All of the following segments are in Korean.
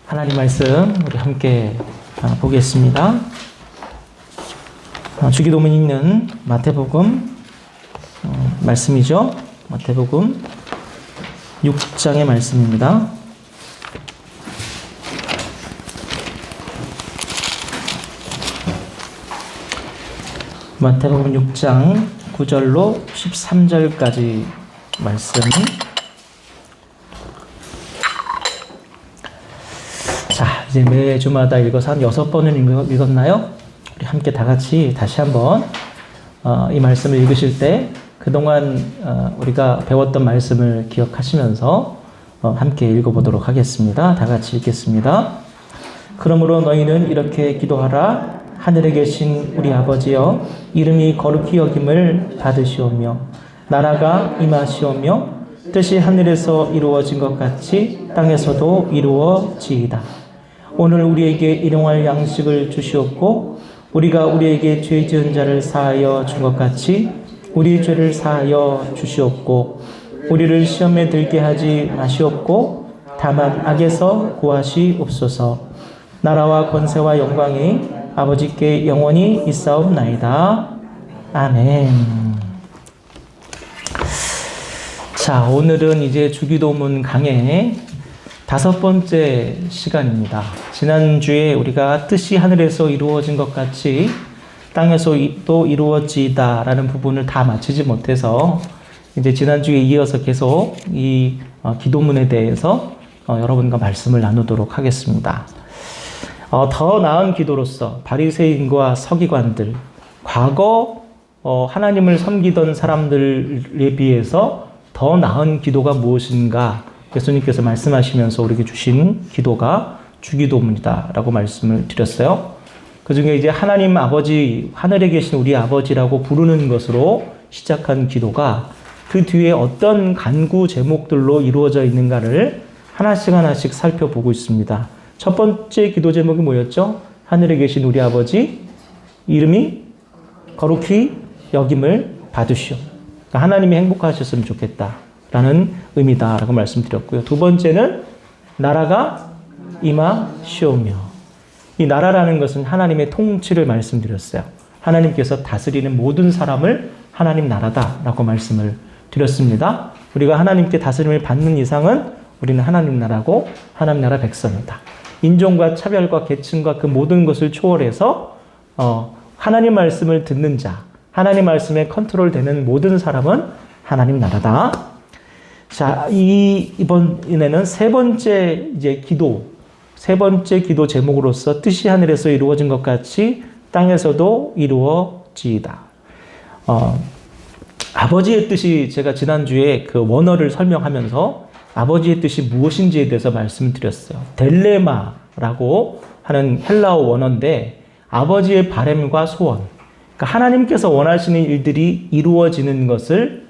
하나님 말씀 우리 함께 보겠습니다. 주기도문 읽는 마태복음 말씀이죠. 마태복음 6장의 말씀입니다. 마태복음 6장 9절로 13절까지 말씀. 자, 이제 매주마다 읽어서 한 6번을 읽었나요? 우리 함께 다 같이 다시 한번 이 말씀을 읽으실 때 그동안 우리가 배웠던 말씀을 기억하시면서 함께 읽어보도록 하겠습니다. 다 같이 읽겠습니다. 그러므로 너희는 이렇게 기도하라. 하늘에 계신 우리 아버지여, 이름이 거룩히 여김을 받으시오며 나라가 임하시오며 뜻이 하늘에서 이루어진 것 같이 땅에서도 이루어지이다. 오늘 우리에게 일용할 양식을 주시옵고 우리가 우리에게 죄 지은 자를 사하여 준 것 같이 우리 죄를 사하여 주시옵고 우리를 시험에 들게 하지 마시옵고 다만 악에서 구하시옵소서. 나라와 권세와 영광이 아버지께 영원히 있사옵나이다. 아멘. 자, 오늘은 이제 주기도문 강의 5번째 시간입니다. 지난주에 우리가 뜻이 하늘에서 이루어진 것 같이 땅에서 또 이루어지다 라는 부분을 다 마치지 못해서 이제 지난주에 이어서 계속 이 기도문에 대해서 여러분과 말씀을 나누도록 하겠습니다. 더 나은 기도로서 바리새인과 서기관들, 과거 하나님을 섬기던 사람들에 비해서 더 나은 기도가 무엇인가 예수님께서 말씀하시면서 우리에게 주신 기도가 주기도문이다라고 말씀을 드렸어요. 그 중에 이제 하나님 아버지, 하늘에 계신 우리 아버지라고 부르는 것으로 시작한 기도가 그 뒤에 어떤 간구 제목들로 이루어져 있는가를 하나씩 살펴보고 있습니다. 첫 번째 기도 제목이 뭐였죠? 하늘에 계신 우리 아버지, 이름이 거룩히 여김을 받으시오. 그러니까 하나님이 행복하셨으면 좋겠다라는 의미다라고 말씀드렸고요. 두 번째는 나라가 임하시오며, 이 나라라는 것은 하나님의 통치를 말씀드렸어요. 하나님께서 다스리는 모든 사람을 하나님 나라다라고 말씀을 드렸습니다. 우리가 하나님께 다스림을 받는 이상은 우리는 하나님 나라고 하나님 나라 백성이다. 인종과 차별과 계층과 그 모든 것을 초월해서 하나님 말씀을 듣는 자, 하나님 말씀에 컨트롤되는 모든 사람은 하나님 나라다. 자, 이번에는 세 번째 기도 제목으로서 뜻이 하늘에서 이루어진 것 같이 땅에서도 이루어지이다. 아버지의 뜻이, 제가 지난주에 그 원어를 설명하면서 아버지의 뜻이 무엇인지에 대해서 말씀을 드렸어요. 델레마라고 하는 헬라어 원어인데 아버지의 바람과 소원, 그러니까 하나님께서 원하시는 일들이 이루어지는 것을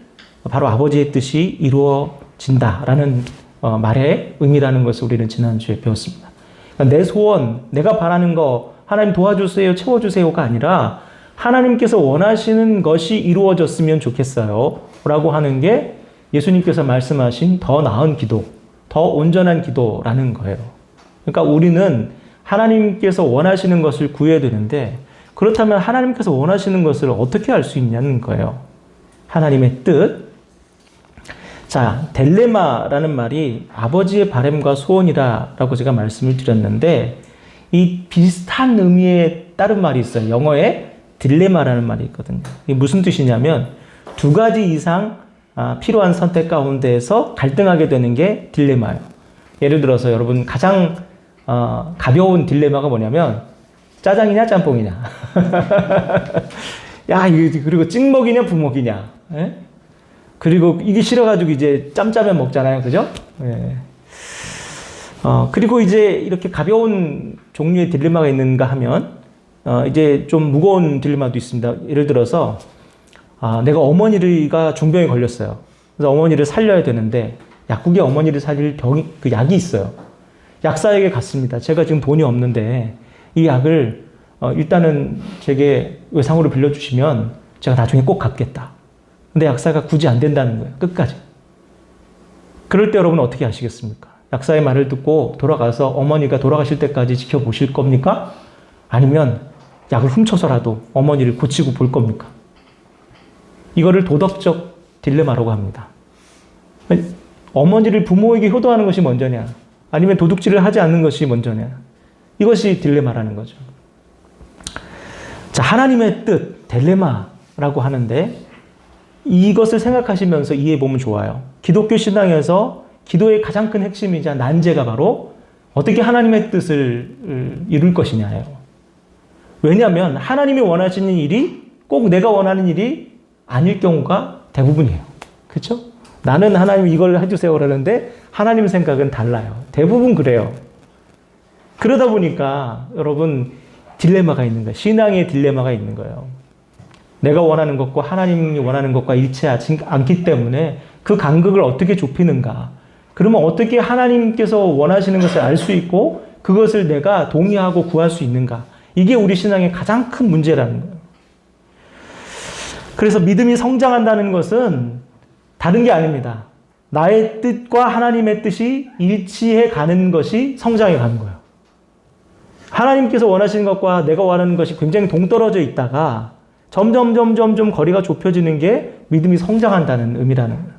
바로 아버지의 뜻이 이루어진다라는 말의 의미라는 것을 우리는 지난주에 배웠습니다. 그러니까 내 소원, 내가 바라는 거 하나님 도와주세요, 채워주세요가 아니라 하나님께서 원하시는 것이 이루어졌으면 좋겠어요 라고 하는 게 예수님께서 말씀하신 더 나은 기도, 더 온전한 기도라는 거예요. 그러니까 우리는 하나님께서 원하시는 것을 구해야 되는데, 그렇다면 하나님께서 원하시는 것을 어떻게 알 수 있냐는 거예요. 하나님의 뜻. 자, 델레마라는 말이 아버지의 바람과 소원이라고 제가 말씀을 드렸는데, 이 비슷한 의미의 다른 말이 있어요. 영어에 딜레마라는 말이 있거든요. 이게 무슨 뜻이냐면 두 가지 이상 필요한 선택 가운데에서 갈등하게 되는 게 딜레마예요. 예를 들어서 여러분 가장 가벼운 딜레마가 뭐냐면 짜장이냐 짬뽕이냐. 야, 그리고 찍먹이냐 부먹이냐. 예? 그리고 이게 싫어가지고 이제 짬짜면 먹잖아요. 그죠? 예. 그리고 이제 이렇게 가벼운 종류의 딜레마가 있는가 하면 이제 좀 무거운 딜레마도 있습니다. 예를 들어서 내가 어머니가 중병에 걸렸어요. 그래서 어머니를 살려야 되는데 약국에 어머니를 살릴 그 약이 있어요. 약사에게 갔습니다. 제가 지금 돈이 없는데 이 약을 일단은 제게 외상으로 빌려주시면 제가 나중에 꼭 갚겠다. 근데 약사가 굳이 안 된다는 거예요. 끝까지. 그럴 때 여러분 어떻게 하시겠습니까? 약사의 말을 듣고 돌아가서 어머니가 돌아가실 때까지 지켜보실 겁니까? 아니면 약을 훔쳐서라도 어머니를 고치고 볼 겁니까? 이거를 도덕적 딜레마라고 합니다. 어머니를 부모에게 효도하는 것이 먼저냐? 아니면 도둑질을 하지 않는 것이 먼저냐? 이것이 딜레마라는 거죠. 자, 하나님의 뜻, 딜레마라고 하는데 이것을 생각하시면서 이해해 보면 좋아요. 기독교 신앙에서 기도의 가장 큰 핵심이자 난제가 바로 어떻게 하나님의 뜻을 이룰 것이냐예요. 왜냐하면 하나님이 원하시는 일이 꼭 내가 원하는 일이 아닐 경우가 대부분이에요. 그렇죠? 나는 하나님 이걸 해주세요 그러는데 하나님 생각은 달라요. 대부분 그래요. 그러다 보니까 여러분 딜레마가 있는 거예요. 신앙의 딜레마가 있는 거예요. 내가 원하는 것과 하나님이 원하는 것과 일치하지 않기 때문에 그 간극을 어떻게 좁히는가. 그러면 어떻게 하나님께서 원하시는 것을 알 수 있고 그것을 내가 동의하고 구할 수 있는가. 이게 우리 신앙의 가장 큰 문제라는 거예요. 그래서 믿음이 성장한다는 것은 다른 게 아닙니다. 나의 뜻과 하나님의 뜻이 일치해 가는 것이 성장해 가는 거예요. 하나님께서 원하시는 것과 내가 원하는 것이 굉장히 동떨어져 있다가 점점 거리가 좁혀지는 게 믿음이 성장한다는 의미라는 거예요.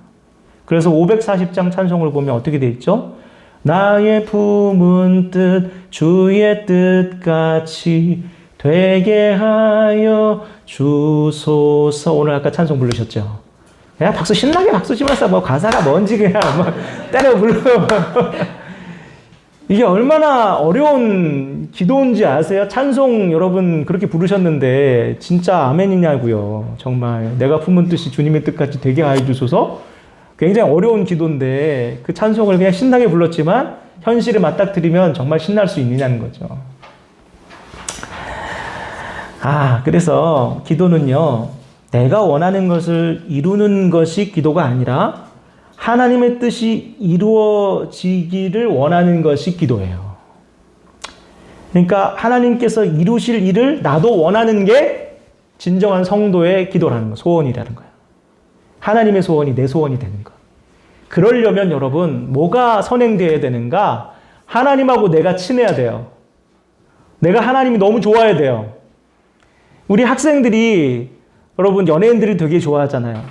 그래서 540장 찬송을 보면 어떻게 되어 있죠? 나의 품은 뜻 주의 뜻같이 되게 하여 주소서. 오늘 아까 찬송 부르셨죠? 그냥 박수 신나게 박수 치면서 뭐 가사가 뭔지 그냥 막 때려 불러. 이게 얼마나 어려운 기도인지 아세요? 찬송 여러분 그렇게 부르셨는데 진짜 아멘이냐고요. 정말 내가 품은 뜻이 주님의 뜻같이 되게 하여 주소서. 굉장히 어려운 기도인데 그 찬송을 그냥 신나게 불렀지만 현실에 맞닥뜨리면 정말 신날 수 있느냐는 거죠. 그래서 기도는요, 내가 원하는 것을 이루는 것이 기도가 아니라 하나님의 뜻이 이루어지기를 원하는 것이 기도예요. 그러니까 하나님께서 이루실 일을 나도 원하는 게 진정한 성도의 기도라는 거, 소원이라는 거예요. 하나님의 소원이 내 소원이 되는 거. 그러려면 여러분 뭐가 선행되어야 되는가? 하나님하고 내가 친해야 돼요. 내가 하나님이 너무 좋아야 돼요. 우리 학생들이 여러분 연예인들이 되게 좋아하잖아요.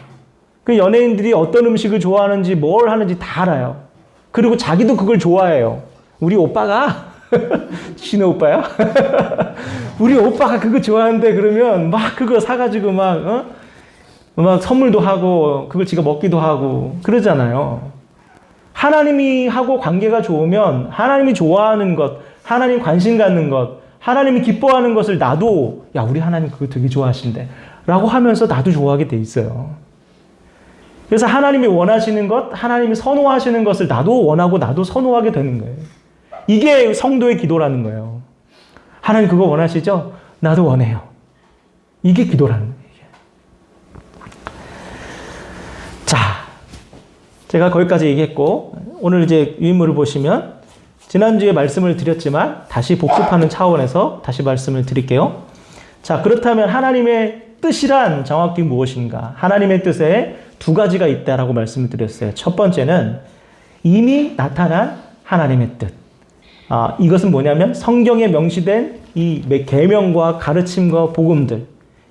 그 연예인들이 어떤 음식을 좋아하는지 뭘 하는지 다 알아요. 그리고 자기도 그걸 좋아해요. 우리 오빠가 신혜 오빠야? 우리 오빠가 그거 좋아하는데 그러면 막 그거 사가지고 막 선물도 하고 그걸 지가 먹기도 하고 그러잖아요. 하나님이 하고 관계가 좋으면 하나님이 좋아하는 것, 하나님 관심 갖는 것, 하나님이 기뻐하는 것을 나도 야 우리 하나님 그거 되게 좋아하신대 라고 하면서 나도 좋아하게 돼 있어요. 그래서 하나님이 원하시는 것, 하나님이 선호하시는 것을 나도 원하고 나도 선호하게 되는 거예요. 이게 성도의 기도라는 거예요. 하나님 그거 원하시죠? 나도 원해요. 이게 기도라는 거예요. 자, 제가 거기까지 얘기했고 오늘 이제 유인물을 보시면 지난주에 말씀을 드렸지만 다시 복습하는 차원에서 다시 말씀을 드릴게요. 자, 그렇다면 하나님의 뜻이란 정확히 무엇인가? 하나님의 뜻에 두 가지가 있다라고 말씀을 드렸어요. 첫 번째는 이미 나타난 하나님의 뜻. 이것은 뭐냐면 성경에 명시된 이 계명과 가르침과 복음들.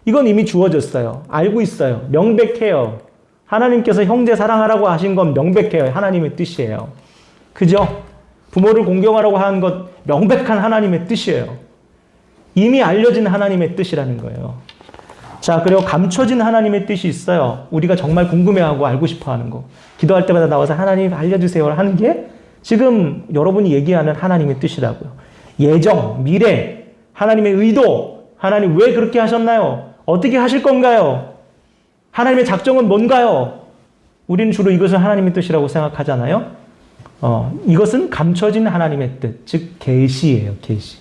이건 이미 주어졌어요. 알고 있어요. 명백해요. 하나님께서 형제 사랑하라고 하신 건 명백해요. 하나님의 뜻이에요. 그죠? 부모를 공경하라고 하는 것 명백한 하나님의 뜻이에요. 이미 알려진 하나님의 뜻이라는 거예요. 자, 그리고 감춰진 하나님의 뜻이 있어요. 우리가 정말 궁금해하고 알고 싶어하는 거. 기도할 때마다 나와서 하나님 알려주세요 하는 게 지금 여러분이 얘기하는 하나님의 뜻이라고요. 예정, 미래, 하나님의 의도, 하나님 왜 그렇게 하셨나요? 어떻게 하실 건가요? 하나님의 작정은 뭔가요? 우리는 주로 이것을 하나님의 뜻이라고 생각하잖아요. 이것은 감춰진 하나님의 뜻, 즉 계시예요. 계시.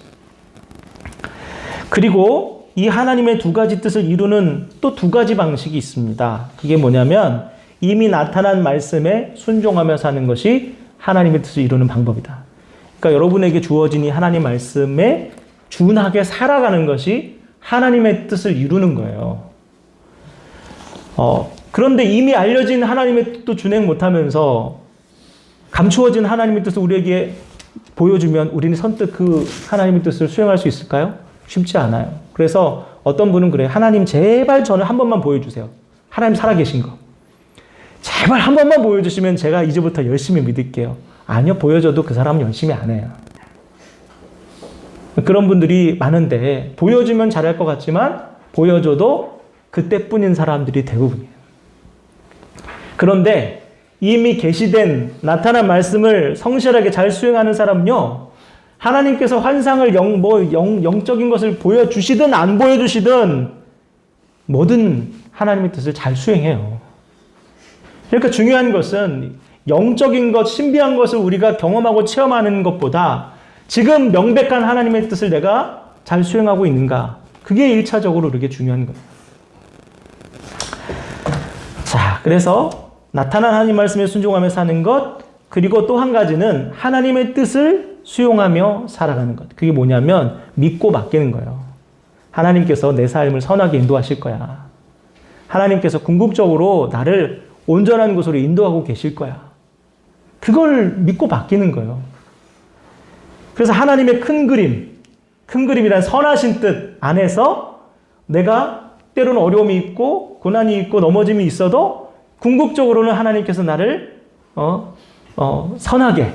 그리고 이 하나님의 두 가지 뜻을 이루는 또 두 가지 방식이 있습니다. 그게 뭐냐면 이미 나타난 말씀에 순종하며 사는 것이 하나님의 뜻을 이루는 방법이다. 그러니까 여러분에게 주어진 이 하나님 말씀에 준하게 살아가는 것이 하나님의 뜻을 이루는 거예요. 그런데 이미 알려진 하나님의 뜻도 준행 못하면서 감추어진 하나님의 뜻을 우리에게 보여주면 우리는 선뜻 그 하나님의 뜻을 수행할 수 있을까요? 쉽지 않아요. 그래서 어떤 분은 그래요. 하나님 제발 저는 한 번만 보여주세요. 하나님 살아계신 거. 제발 한 번만 보여주시면 제가 이제부터 열심히 믿을게요. 아니요. 보여줘도 그 사람은 열심히 안 해요. 그런 분들이 많은데 보여주면 잘할 것 같지만 보여줘도 그때뿐인 사람들이 대부분이에요. 그런데 이미 계시된 나타난 말씀을 성실하게 잘 수행하는 사람은요. 하나님께서 환상을 영적인 것을 보여주시든 안 보여주시든 모든 하나님의 뜻을 잘 수행해요. 그러니까 중요한 것은 영적인 것, 신비한 것을 우리가 경험하고 체험하는 것보다 지금 명백한 하나님의 뜻을 내가 잘 수행하고 있는가. 그게 1차적으로 그렇게 중요한 거예요. 자, 그래서 나타난 하나님 말씀에 순종하며 사는 것, 그리고 또 한 가지는 하나님의 뜻을 수용하며 살아가는 것. 그게 뭐냐면 믿고 맡기는 거예요. 하나님께서 내 삶을 선하게 인도하실 거야. 하나님께서 궁극적으로 나를 온전한 곳으로 인도하고 계실 거야. 그걸 믿고 맡기는 거예요. 그래서 하나님의 큰 그림이란 선하신 뜻 안에서 내가 때로는 어려움이 있고 고난이 있고 넘어짐이 있어도 궁극적으로는 하나님께서 나를 선하게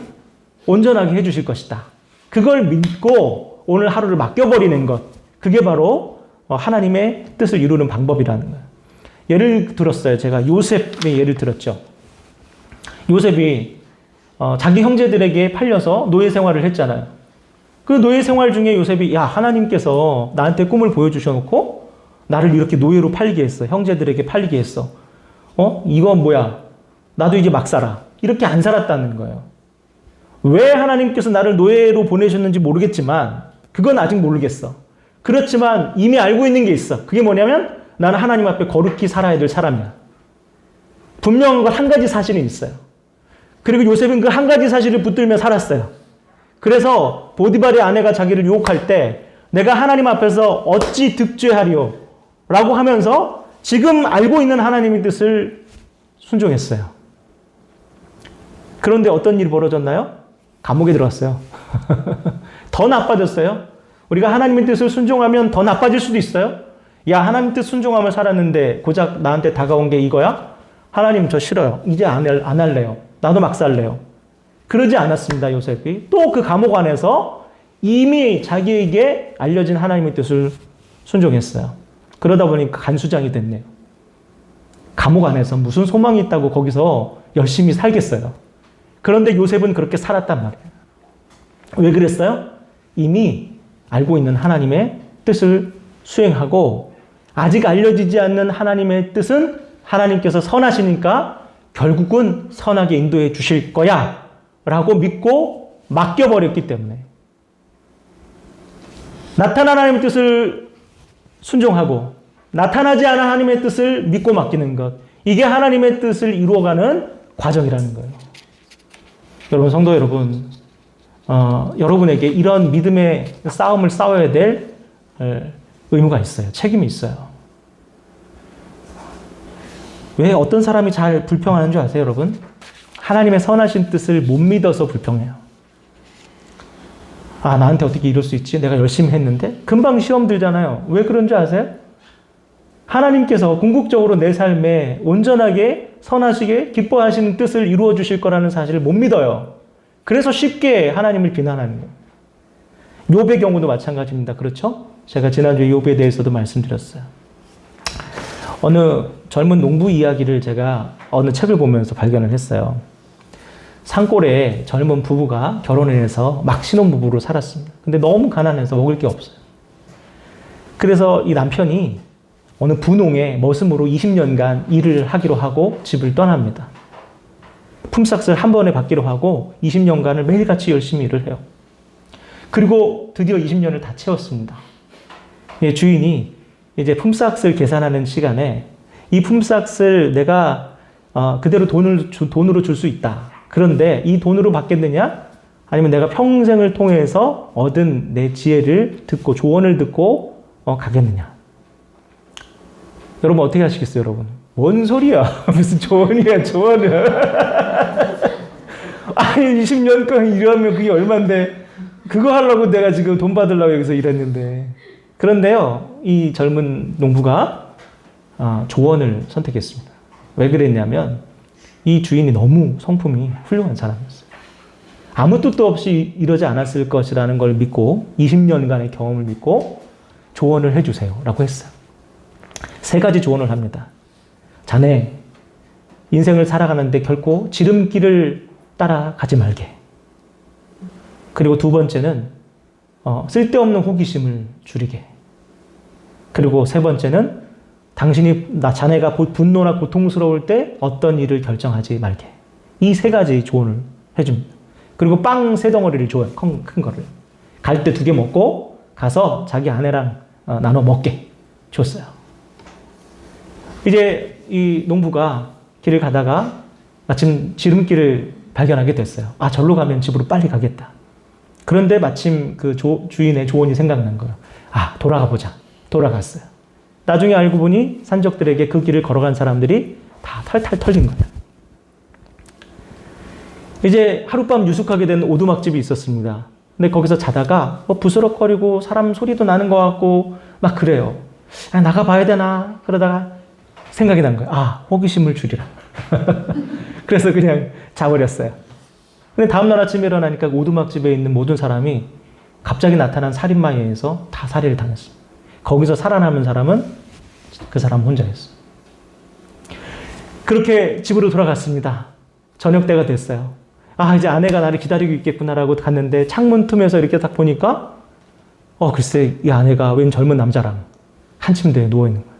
온전하게 해주실 것이다. 그걸 믿고 오늘 하루를 맡겨버리는 것. 그게 바로 하나님의 뜻을 이루는 방법이라는 거예요. 예를 들었어요. 제가 요셉의 예를 들었죠. 요셉이 자기 형제들에게 팔려서 노예 생활을 했잖아요. 그 노예 생활 중에 요셉이 하나님께서 나한테 꿈을 보여주셔놓고 나를 이렇게 노예로 팔게 했어. 형제들에게 팔리게 했어. 이건 뭐야? 나도 이제 막 살아. 이렇게 안 살았다는 거예요. 왜 하나님께서 나를 노예로 보내셨는지 모르겠지만 그건 아직 모르겠어. 그렇지만 이미 알고 있는 게 있어. 그게 뭐냐면 나는 하나님 앞에 거룩히 살아야 될 사람이야. 분명한 건 한 가지 사실은 있어요. 그리고 요셉은 그 한 가지 사실을 붙들며 살았어요. 그래서 보디발의 아내가 자기를 유혹할 때 내가 하나님 앞에서 어찌 득죄하리요? 라고 하면서 지금 알고 있는 하나님의 뜻을 순종했어요. 그런데 어떤 일이 벌어졌나요? 감옥에 들어갔어요. 더 나빠졌어요. 우리가 하나님의 뜻을 순종하면 더 나빠질 수도 있어요. 하나님 뜻 순종하며 살았는데 고작 나한테 다가온 게 이거야? 하나님 저 싫어요. 이제 안 할래요. 나도 막 살래요. 그러지 않았습니다. 요셉이. 또 그 감옥 안에서 이미 자기에게 알려진 하나님의 뜻을 순종했어요. 그러다 보니까 간수장이 됐네요. 감옥 안에서 무슨 소망이 있다고 거기서 열심히 살겠어요. 그런데 요셉은 그렇게 살았단 말이에요. 왜 그랬어요? 이미 알고 있는 하나님의 뜻을 수행하고 아직 알려지지 않는 하나님의 뜻은 하나님께서 선하시니까 결국은 선하게 인도해 주실 거야 라고 믿고 맡겨버렸기 때문에 나타난 하나님의 뜻을 순종하고 나타나지 않은 하나님의 뜻을 믿고 맡기는 것, 이게 하나님의 뜻을 이루어가는 과정이라는 거예요. 여러분, 성도 여러분, 여러분에게 이런 믿음의 싸움을 싸워야 될 의무가 있어요. 책임이 있어요. 왜 어떤 사람이 잘 불평하는 줄 아세요, 여러분? 하나님의 선하신 뜻을 못 믿어서 불평해요. 나한테 어떻게 이럴 수 있지? 내가 열심히 했는데? 금방 시험 들잖아요. 왜 그런 줄 아세요? 하나님께서 궁극적으로 내 삶에 온전하게 선하시게 기뻐하시는 뜻을 이루어 주실 거라는 사실을 못 믿어요. 그래서 쉽게 하나님을 비난하는 거예요. 욥의 경우도 마찬가지입니다. 그렇죠? 제가 지난주에 욥에 대해서도 말씀드렸어요. 어느 젊은 농부 이야기를 제가 어느 책을 보면서 발견을 했어요. 산골에 젊은 부부가 결혼을 해서 막 신혼부부로 살았습니다. 근데 너무 가난해서 먹을 게 없어요. 그래서 이 남편이 어느 분홍의 머슴으로 20년간 일을 하기로 하고 집을 떠납니다. 품삯을 한 번에 받기로 하고 20년간을 매일같이 열심히 일을 해요. 그리고 드디어 20년을 다 채웠습니다. 주인이 이제 품삯을 계산하는 시간에 이 품삯을 내가 그대로 돈으로 줄 수 있다. 그런데 이 돈으로 받겠느냐? 아니면 내가 평생을 통해서 얻은 내 지혜를 듣고 조언을 듣고 가겠느냐? 여러분 어떻게 하시겠어요, 여러분? 뭔 소리야? 무슨 조언이야, 조언을. 아니 20년간 일하면 그게 얼만데 그거 하려고 내가 지금 돈 받으려고 여기서 일했는데. 그런데요, 이 젊은 농부가 조언을 선택했습니다. 왜 그랬냐면 이 주인이 너무 성품이 훌륭한 사람이었어요. 아무 뜻도 없이 이러지 않았을 것이라는 걸 믿고 20년간의 경험을 믿고 조언을 해주세요 라고 했어요. 3가지 조언을 합니다. 자네 인생을 살아가는데 결코 지름길을 따라가지 말게. 그리고 2번째는 쓸데없는 호기심을 줄이게. 그리고 3번째는 자네가 분노나 고통스러울 때 어떤 일을 결정하지 말게. 이 3가지 조언을 해줍니다. 그리고 빵 3덩어리를 줘요. 큰 거를. 갈 때 2개 먹고 가서 자기 아내랑 나눠 먹게 줬어요. 이제 이 농부가 길을 가다가 마침 지름길을 발견하게 됐어요. 절로 가면 집으로 빨리 가겠다. 그런데 마침 그 주인의 조언이 생각난 거예요. 돌아가 보자. 돌아갔어요. 나중에 알고 보니 산적들에게 그 길을 걸어간 사람들이 다 탈탈 털린 거예요. 이제 하룻밤 유숙하게 된 오두막집이 있었습니다. 근데 거기서 자다가 부스럭거리고 사람 소리도 나는 것 같고 막 그래요. 나가봐야 되나? 그러다가 생각이 난 거예요. 호기심을 줄이라. 그래서 그냥 자버렸어요. 근데 다음날 아침에 일어나니까 오두막집에 있는 모든 사람이 갑자기 나타난 살인마에 의해서 다 살해를 당했어요. 거기서 살아남은 사람은 그 사람 혼자였어요. 그렇게 집으로 돌아갔습니다. 저녁 때가 됐어요. 이제 아내가 나를 기다리고 있겠구나라고 갔는데 창문 틈에서 이렇게 딱 보니까 글쎄 이 아내가 웬 젊은 남자랑 한 침대에 누워있는 거예요.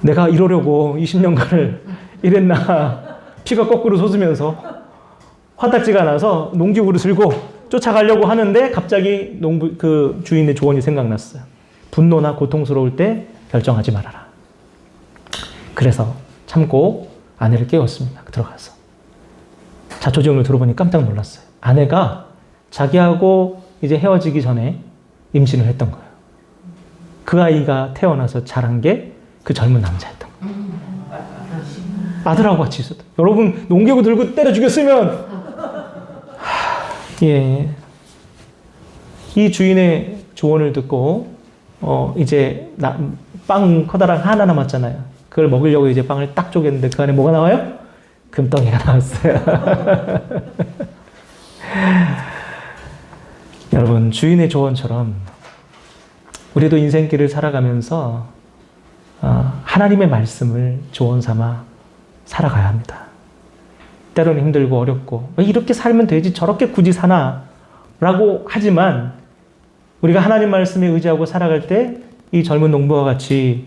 내가 이러려고 20년간을 일했나. 피가 거꾸로 솟으면서 화딱지가 나서 농기구를 들고 쫓아가려고 하는데 갑자기 그 주인의 조언이 생각났어요. 분노나 고통스러울 때 결정하지 말아라. 그래서 참고 아내를 깨웠습니다. 들어가서. 자초지종을 들어보니 깜짝 놀랐어요. 아내가 자기하고 이제 헤어지기 전에 임신을 했던 거예요. 그 아이가 태어나서 자란 게 그 젊은 남자였던 거예요. 아들하고 같이 있었다. 여러분 농기구 들고 때려 죽였으면 예. 이 주인의 조언을 듣고 이제 빵 커다란 하나 남았잖아요. 그걸 먹으려고 이제 빵을 딱 쪼갰는데 그 안에 뭐가 나와요? 금덩이가 나왔어요. 여러분 주인의 조언처럼 우리도 인생길을 살아가면서 하나님의 말씀을 조언 삼아 살아가야 합니다. 때로는 힘들고 어렵고 이렇게 살면 되지 저렇게 굳이 사나 라고 하지만 우리가 하나님 말씀에 의지하고 살아갈 때 이 젊은 농부와 같이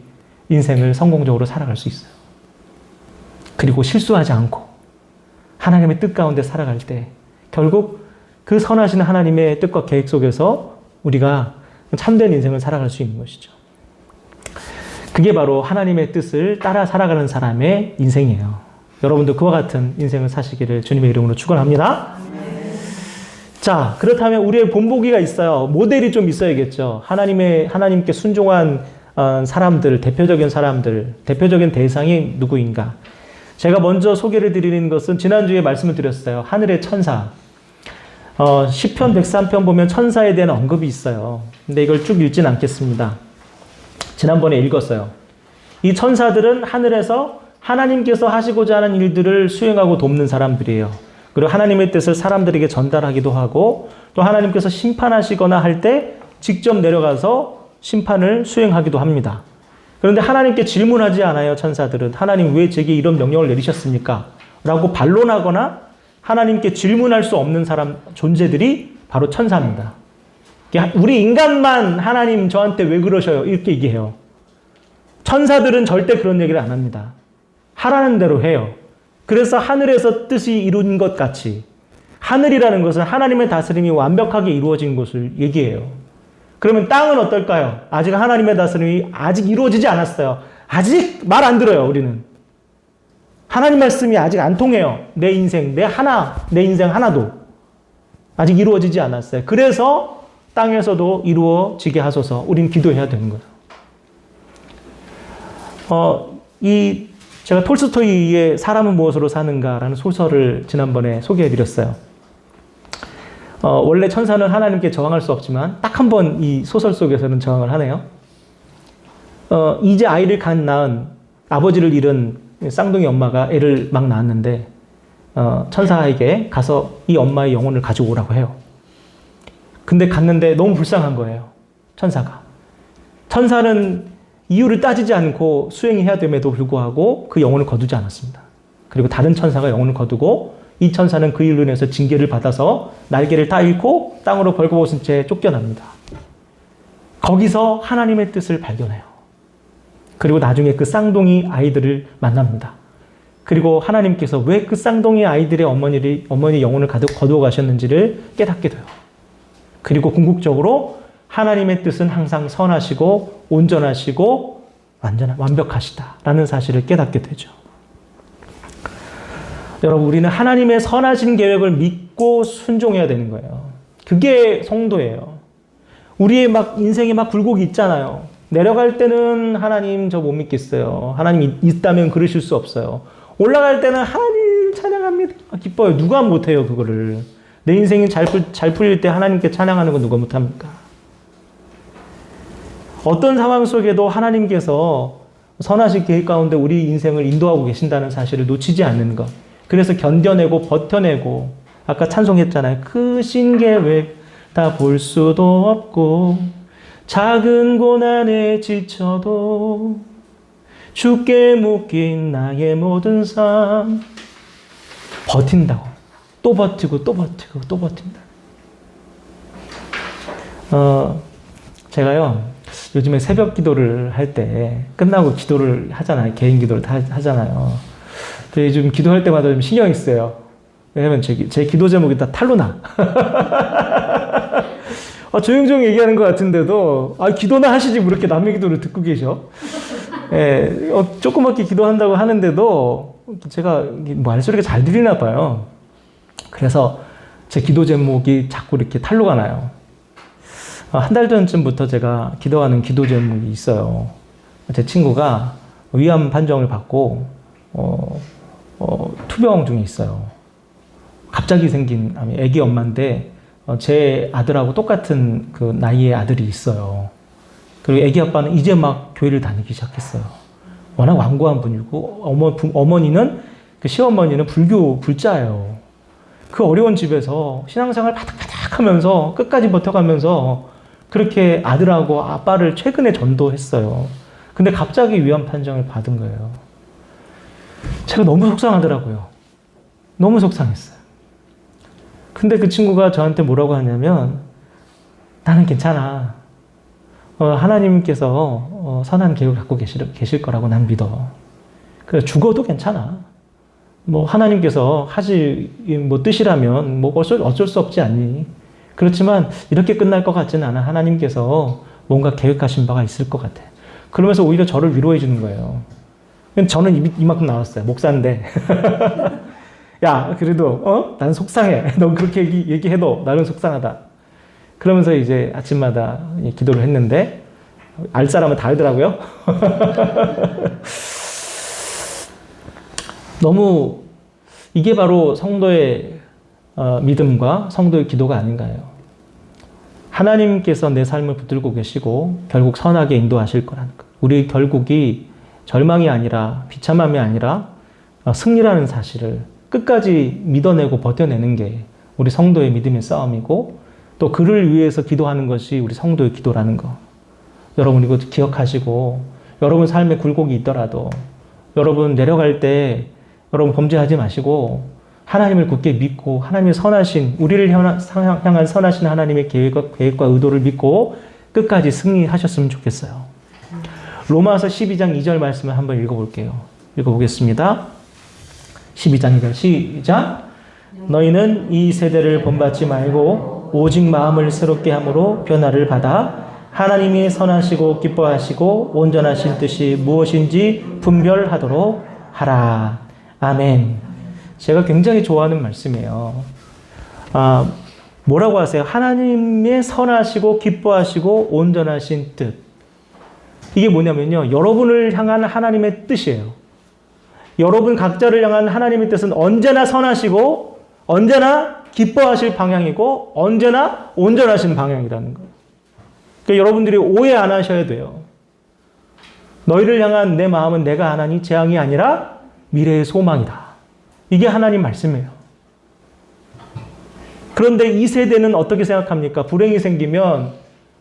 인생을 성공적으로 살아갈 수 있어요. 그리고 실수하지 않고 하나님의 뜻 가운데 살아갈 때 결국 그 선하신 하나님의 뜻과 계획 속에서 우리가 참된 인생을 살아갈 수 있는 것이죠. 그게 바로 하나님의 뜻을 따라 살아가는 사람의 인생이에요. 여러분도 그와 같은 인생을 사시기를 주님의 이름으로 축원합니다. 자, 그렇다면 우리의 본보기가 있어요. 모델이 좀 있어야겠죠. 하나님께 순종한 사람들, 대표적인 대상이 누구인가? 제가 먼저 소개를 드리는 것은 지난주에 말씀을 드렸어요. 하늘의 천사. 시편 103편 보면 천사에 대한 언급이 있어요. 근데 이걸 쭉 읽진 않겠습니다. 지난번에 읽었어요. 이 천사들은 하늘에서 하나님께서 하시고자 하는 일들을 수행하고 돕는 사람들이에요. 그리고 하나님의 뜻을 사람들에게 전달하기도 하고 또 하나님께서 심판하시거나 할 때 직접 내려가서 심판을 수행하기도 합니다. 그런데 하나님께 질문하지 않아요. 천사들은. 하나님 왜 제게 이런 명령을 내리셨습니까? 라고 반론하거나 하나님께 질문할 수 없는 존재들이 바로 천사입니다. 우리 인간만 하나님 저한테 왜 그러셔요? 이렇게 얘기해요. 천사들은 절대 그런 얘기를 안 합니다. 하라는 대로 해요. 그래서 하늘에서 뜻이 이룬 것 같이 하늘이라는 것은 하나님의 다스림이 완벽하게 이루어진 것을 얘기해요. 그러면 땅은 어떨까요? 아직 하나님의 다스림이 아직 이루어지지 않았어요. 아직 말 안 들어요, 우리는. 하나님 말씀이 아직 안 통해요. 내 인생 하나도 아직 이루어지지 않았어요. 그래서 땅에서도 이루어지게 하소서 우린 기도해야 되는 거예요. 이 제가 톨스토이의 사람은 무엇으로 사는가라는 소설을 지난번에 소개해드렸어요. 원래 천사는 하나님께 저항할 수 없지만 딱 한 번 이 소설 속에서는 저항을 하네요. 이제 아이를 낳은 아버지를 잃은 쌍둥이 엄마가 애를 막 낳았는데 천사에게 가서 이 엄마의 영혼을 가지고 오라고 해요. 근데 갔는데 너무 불쌍한 거예요. 천사가. 천사는 이유를 따지지 않고 수행해야 됨에도 불구하고 그 영혼을 거두지 않았습니다. 그리고 다른 천사가 영혼을 거두고 이 천사는 그 일로 인해서 징계를 받아서 날개를 다 잃고 땅으로 벌거벗은 채 쫓겨납니다. 거기서 하나님의 뜻을 발견해요. 그리고 나중에 그 쌍둥이 아이들을 만납니다. 그리고 하나님께서 왜 그 쌍둥이 아이들의 어머니 영혼을 거두어 가셨는지를 깨닫게 돼요. 그리고 궁극적으로 하나님의 뜻은 항상 선하시고 온전하시고 완벽하시다라는 사실을 깨닫게 되죠. 여러분, 우리는 하나님의 선하신 계획을 믿고 순종해야 되는 거예요. 그게 성도예요. 우리의 인생에 굴곡이 있잖아요. 내려갈 때는 하나님 저 못 믿겠어요. 하나님 있다면 그러실 수 없어요. 올라갈 때는 하나님 찬양합니다. 기뻐요. 누가 못해요, 그거를. 내 인생이 잘 풀릴 때 하나님께 찬양하는 건 누가 못합니까? 어떤 상황 속에도 하나님께서 선하신 계획 가운데 우리 인생을 인도하고 계신다는 사실을 놓치지 않는 것. 그래서 견뎌내고 버텨내고, 아까 찬송했잖아요. 크신 계획 다 볼 수도 없고 작은 고난에 지쳐도 주께 묶인 나의 모든 삶. 버틴다고. 또 버티고 또 버티고 또 버틴다. 제가요, 요즘에 새벽 기도를 할 때 끝나고 기도를 하잖아요. 개인 기도를 하잖아요. 근데 요즘 기도할 때마다 좀 신경이 쓰여요. 왜냐면 제 기도 제목이 다 탈로 나. 조용조용 얘기하는 것 같은데도, 기도나 하시지, 뭐 이렇게 남의 기도를 듣고 계셔. 예, 조그맣게 기도한다고 하는데도 제가 말소리가 잘 들리나 봐요. 그래서 제 기도 제목이 자꾸 이렇게 탈로가 나요. 한 달 전쯤부터 제가 기도하는 기도 제목이 있어요. 제 친구가 위암 판정을 받고, 투병 중에 있어요. 갑자기 생긴 아기 엄마인데, 제 아들하고 똑같은 그 나이의 아들이 있어요. 그리고 아기 아빠는 이제 막 교회를 다니기 시작했어요. 워낙 완고한 분이고, 어머니는, 그 시어머니는 불자예요. 그 어려운 집에서 신앙생활 바닥바닥 하면서 끝까지 버텨가면서 그렇게 아들하고 아빠를 최근에 전도했어요. 근데 갑자기 위암 판정을 받은 거예요. 제가 너무 속상하더라고요. 너무 속상했어요. 근데 그 친구가 저한테 뭐라고 하냐면, 나는 괜찮아. 하나님께서 선한 계획을 갖고 계실 거라고 난 믿어. 그래서 죽어도 괜찮아. 하나님께서 뜻이라면 어쩔 수 없지 않니? 그렇지만 이렇게 끝날 것 같지는 않아. 하나님께서 뭔가 계획하신 바가 있을 것 같아. 그러면서 오히려 저를 위로해 주는 거예요. 저는 이만큼 나왔어요. 목사인데. 야, 그래도, 난 속상해. 넌 그렇게 얘기해도 나는 속상하다. 그러면서 이제 아침마다 기도를 했는데, 알 사람은 다 알더라고요. 너무, 이게 바로 성도의 믿음과 성도의 기도가 아닌가요? 하나님께서 내 삶을 붙들고 계시고, 결국 선하게 인도하실 거라는 것. 우리 결국이 절망이 아니라, 비참함이 아니라, 승리라는 사실을 끝까지 믿어내고 버텨내는 게 우리 성도의 믿음의 싸움이고, 또 그를 위해서 기도하는 것이 우리 성도의 기도라는 거. 여러분 이거 기억하시고, 여러분 삶에 굴곡이 있더라도 여러분 내려갈 때 여러분 범죄하지 마시고 하나님을 굳게 믿고 하나님의 선하신, 우리를 향한 선하신 하나님의 계획과 의도를 믿고 끝까지 승리하셨으면 좋겠어요. 로마서 12장 2절 말씀을 한번 읽어볼게요. 읽어보겠습니다. 12장 2절 시작. 너희는 이 세대를 본받지 말고 오직 마음을 새롭게 함으로 변화를 받아 하나님이 선하시고 기뻐하시고 온전하신 뜻이 무엇인지 분별하도록 하라. 아멘. 제가 굉장히 좋아하는 말씀이에요. 뭐라고 하세요? 하나님의 선하시고 기뻐하시고 온전하신 뜻. 이게 뭐냐면요, 여러분을 향한 하나님의 뜻이에요. 여러분 각자를 향한 하나님의 뜻은 언제나 선하시고 언제나 기뻐하실 방향이고 언제나 온전하신 방향이라는 거예요. 그러니까 여러분들이 오해 안 하셔야 돼요. 너희를 향한 내 마음은 내가 하나니 재앙이 아니라 미래의 소망이다. 이게 하나님 말씀이에요. 그런데 이 세대는 어떻게 생각합니까? 불행이 생기면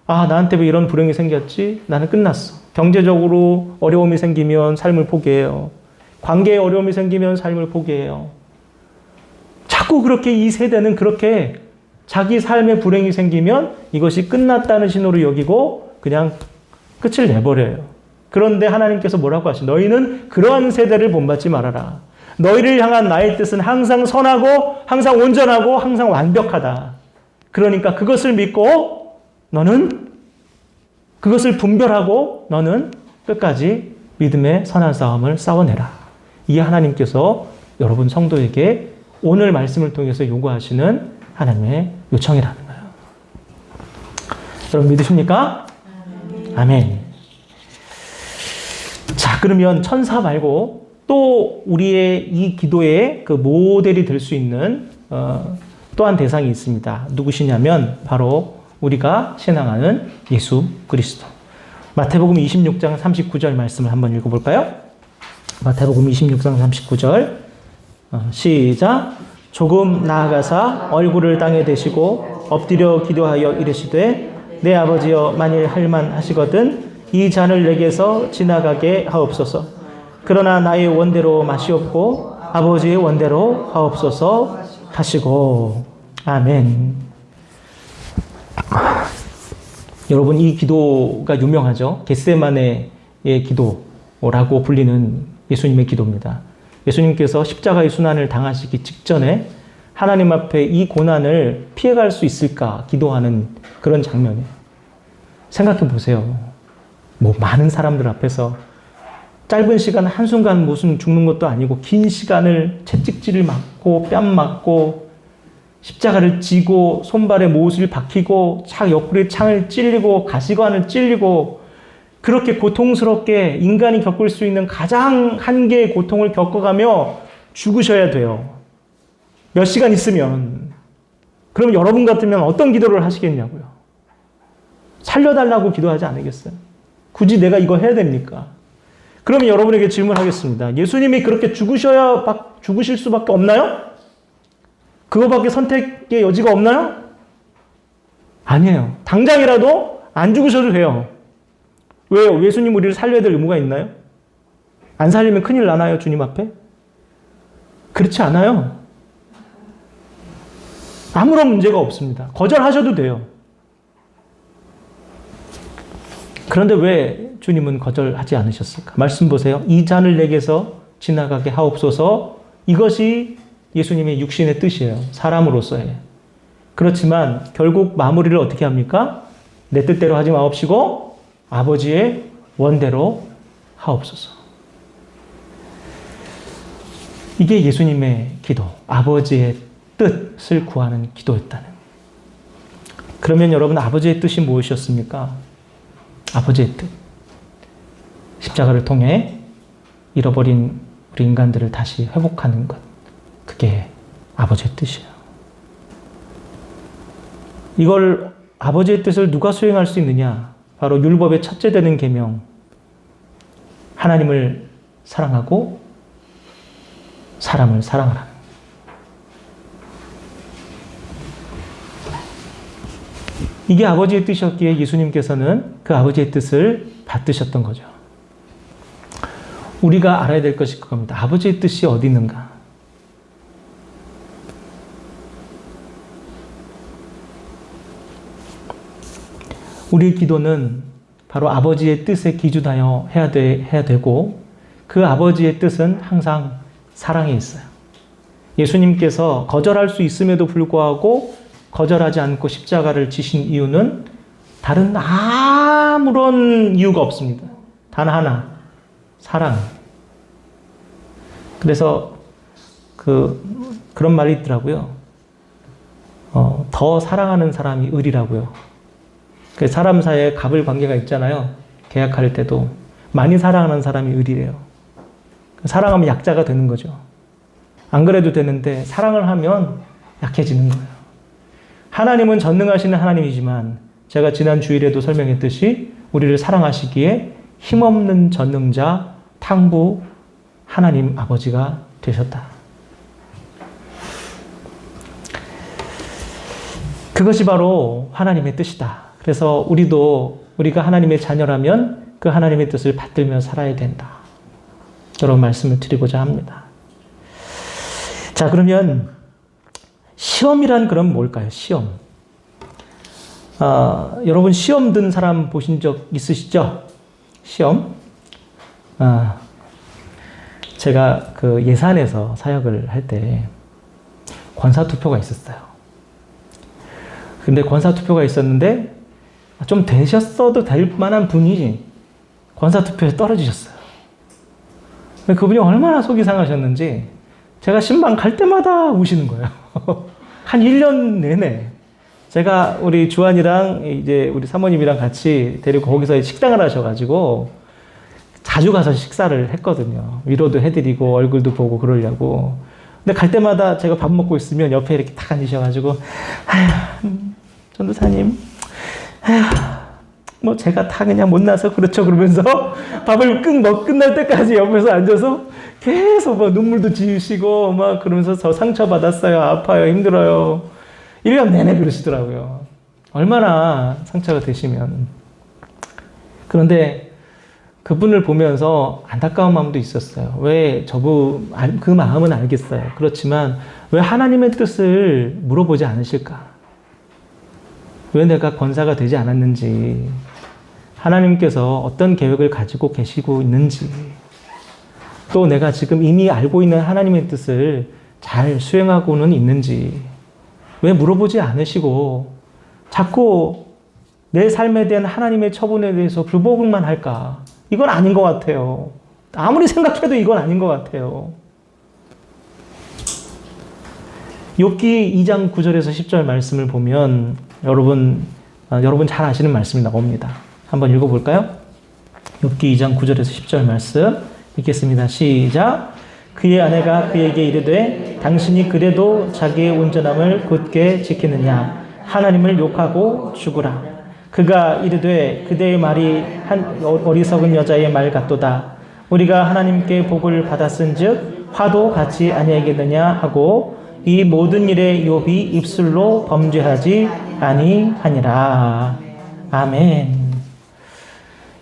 나한테 왜 이런 불행이 생겼지? 나는 끝났어. 경제적으로 어려움이 생기면 삶을 포기해요. 관계에 어려움이 생기면 삶을 포기해요. 자꾸 그렇게 이 세대는 그렇게 자기 삶에 불행이 생기면 이것이 끝났다는 신호로 여기고 그냥 끝을 내버려요. 그런데 하나님께서 뭐라고 하시죠? 너희는 그러한 세대를 본받지 말아라. 너희를 향한 나의 뜻은 항상 선하고 항상 온전하고 항상 완벽하다. 그러니까 그것을 믿고 너는 그것을 분별하고 너는 끝까지 믿음의 선한 싸움을 싸워내라. 이게 하나님께서 여러분 성도에게 오늘 말씀을 통해서 요구하시는 하나님의 요청이라는 거예요. 여러분 믿으십니까? 아멘. 자, 그러면 천사 말고 또 우리의 이 기도의 그 모델이 될 수 있는 또한 대상이 있습니다. 누구시냐면 바로 우리가 신앙하는 예수 그리스도. 마태복음 26장 39절 말씀을 한번 읽어볼까요? 마태복음 26장 39절 시작. 조금 나아가사 얼굴을 땅에 대시고 엎드려 기도하여 이르시되 내 아버지여 만일 할만하시거든 이 잔을 내게서 지나가게 하옵소서. 그러나 나의 원대로 마시옵고 아버지의 원대로 하옵소서 하시고. 아멘. 여러분 이 기도가 유명하죠. 겟세마네의 기도라고 불리는 예수님의 기도입니다. 예수님께서 십자가의 순환을 당하시기 직전에 하나님 앞에 이 고난을 피해갈 수 있을까 기도하는 그런 장면이에요. 생각해 보세요. 많은 사람들 앞에서 짧은 시간 한순간 무슨 죽는 것도 아니고 긴 시간을 채찍질을 맞고 뺨 맞고 십자가를 지고 손발에 못을 박히고 옆구리에 창을 찔리고 가시관을 찔리고 그렇게 고통스럽게 인간이 겪을 수 있는 가장 한계의 고통을 겪어가며 죽으셔야 돼요. 몇 시간 있으면. 그럼 여러분 같으면 어떤 기도를 하시겠냐고요. 살려달라고 기도하지 않으겠어요? 굳이 내가 이거 해야 됩니까? 그러면 여러분에게 질문하겠습니다. 예수님이 그렇게 죽으실 수밖에 없나요? 그거밖에 선택의 여지가 없나요? 아니에요. 당장이라도 안 죽으셔도 돼요. 왜요? 예수님 우리를 살려야 될 의무가 있나요? 안 살리면 큰일 나나요? 주님 앞에? 그렇지 않아요. 아무런 문제가 없습니다. 거절하셔도 돼요. 그런데 왜 주님은 거절하지 않으셨을까? 말씀 보세요. 이 잔을 내게서 지나가게 하옵소서. 이것이 예수님의 육신의 뜻이에요. 사람으로서의. 그렇지만 결국 마무리를 어떻게 합니까? 내 뜻대로 하지 마옵시고 아버지의 원대로 하옵소서. 이게 예수님의 기도, 아버지의 뜻을 구하는 기도였다는. 그러면 여러분 아버지의 뜻이 무엇이었습니까? 아버지의 뜻. 십자가를 통해 잃어버린 우리 인간들을 다시 회복하는 것. 그게 아버지의 뜻이에요. 이걸 아버지의 뜻을 누가 수행할 수 있느냐? 바로 율법의 첫째 되는 계명. 하나님을 사랑하고 사람을 사랑하라. 이게 아버지의 뜻이었기에 예수님께서는 그 아버지의 뜻을 받드셨던 거죠. 우리가 알아야 될 것이 그겁니다. 아버지의 뜻이 어디 있는가? 우리의 기도는 바로 아버지의 뜻에 기준하여 해야 되고 그 아버지의 뜻은 항상 사랑에 있어요. 예수님께서 거절할 수 있음에도 불구하고 거절하지 않고 십자가를 지신 이유는 다른 아무런 이유가 없습니다. 단 하나, 사랑. 그래서 그런 말이 있더라고요. 더 사랑하는 사람이 을이라고요. 그 사람 사이에 갑을 관계가 있잖아요. 계약할 때도 많이 사랑하는 사람이 을이래요. 사랑하면 약자가 되는 거죠. 안 그래도 되는데 사랑을 하면 약해지는 거예요. 하나님은 전능하시는 하나님이지만 제가 지난 주일에도 설명했듯이 우리를 사랑하시기에 힘없는 전능자 탕부 하나님 아버지가 되셨다. 그것이 바로 하나님의 뜻이다. 그래서 우리가 하나님의 자녀라면 그 하나님의 뜻을 받들며 살아야 된다. 여러분 말씀을 드리고자 합니다. 자, 그러면 시험이란 그럼 뭘까요? 시험. 여러분 시험 든 사람 보신 적 있으시죠? 시험. 제가 그 예산에서 사역을 할 때 권사투표가 있었어요. 근데 권사투표가 있었는데 좀 되셨어도 될 만한 분이 권사투표에 떨어지셨어요. 그분이 얼마나 속이 상하셨는지 제가 신방 갈 때마다 우시는 거예요. 한 1년 내내. 제가 우리 주한이랑 이제 우리 사모님이랑 같이 데리고 거기서 식당을 하셔가지고 자주 가서 식사를 했거든요. 위로도 해드리고 얼굴도 보고 그러려고. 근데 갈 때마다 제가 밥 먹고 있으면 옆에 이렇게 딱 앉으셔가지고 아휴, 전도사님, 뭐 제가 다 그냥 못나서 그렇죠 그러면서 밥을 끝날 때까지 옆에서 앉아서 계속 막 눈물도 지으시고 막 그러면서 저 상처받았어요, 아파요, 힘들어요. 1년 내내 그러시더라고요. 얼마나 상처가 되시면. 그런데 그분을 보면서 안타까운 마음도 있었어요. 왜 그 마음은 알겠어요. 그렇지만 왜 하나님의 뜻을 물어보지 않으실까? 왜 내가 권사가 되지 않았는지, 하나님께서 어떤 계획을 가지고 계시고 있는지, 또 내가 지금 이미 알고 있는 하나님의 뜻을 잘 수행하고는 있는지 왜 물어보지 않으시고 자꾸 내 삶에 대한 하나님의 처분에 대해서 불복만 할까? 이건 아닌 것 같아요. 아무리 생각해도 이건 아닌 것 같아요. 욥기 2장 9절에서 10절 말씀을 보면 여러분 잘 아시는 말씀이 나옵니다. 한번 읽어볼까요? 욥기 2장 9절에서 10절 말씀 읽겠습니다. 시작. 그의 아내가 그에게 이르되 당신이 그래도 자기의 온전함을 굳게 지키느냐? 하나님을 욕하고 죽으라. 그가 이르되 그대의 말이 한 어리석은 여자의 말 같도다. 우리가 하나님께 복을 받았은즉 화도 같이 아니하겠느냐 하고 이 모든 일에 욥이 입술로 범죄하지 아니하니라. 아멘.